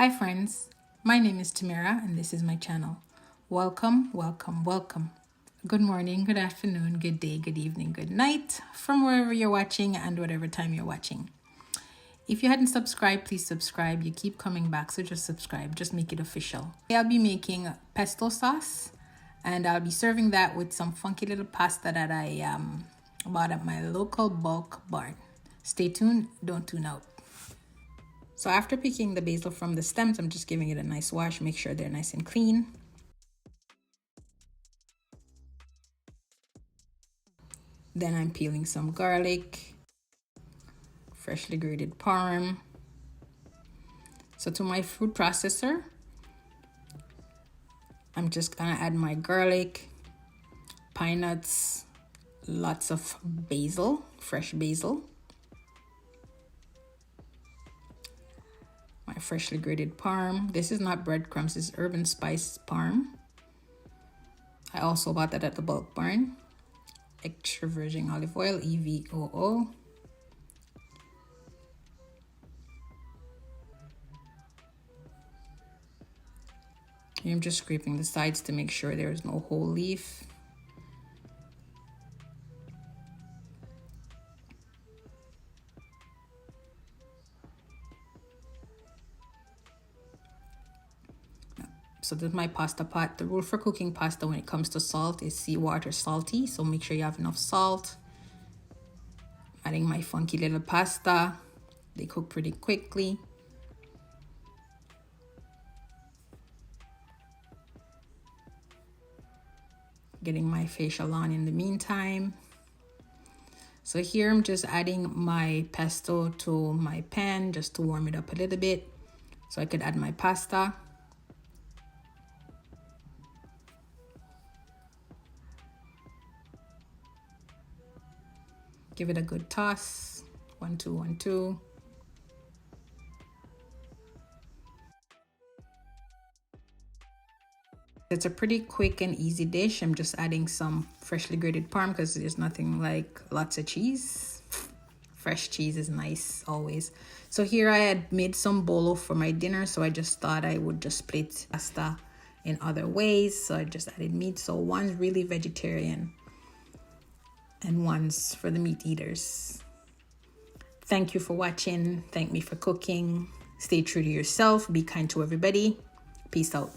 Hi friends, my name is Tamara and this is my channel. Welcome, welcome, welcome. Good morning, good afternoon, good day, good evening, good night from wherever you're watching and whatever time you're watching. If you hadn't subscribed, please subscribe. You keep coming back, so just subscribe, just make it official. I'll be making pesto sauce and I'll be serving that with some funky little pasta that I bought at my local bulk barn. Stay tuned, don't tune out. So after picking the basil from the stems, I'm just giving it a nice wash, make sure they're nice and clean. Then I'm peeling some garlic, freshly grated parm. So to my food processor, I'm just gonna add my garlic, pine nuts, lots of basil, fresh basil, my freshly grated parm. This is not breadcrumbs, this is urban spice parm. I also bought that at the bulk barn. Extra virgin olive oil, EVOO. I'm just scraping the sides to make sure there is no whole leaf. So this is my pasta pot. The rule for cooking pasta when it comes to salt is seawater salty. So make sure you have enough salt. Adding my funky little pasta. They cook pretty quickly. Getting my facial on in the meantime. So here I'm just adding my pesto to my pan just to warm it up a little bit so I could add my pasta. Give it a good toss. 1, 2, 1, 2. It's a pretty quick and easy dish. I'm just adding some freshly grated parm because there's nothing like lots of cheese. Fresh cheese is nice always. So here I had made some bolo for my dinner, so I just thought I would just split pasta in other ways. So I just added meat. So one's really vegetarian and one's for the meat eaters. Thank you for watching. Thank me for cooking. Stay true to yourself. Be kind to everybody. Peace out.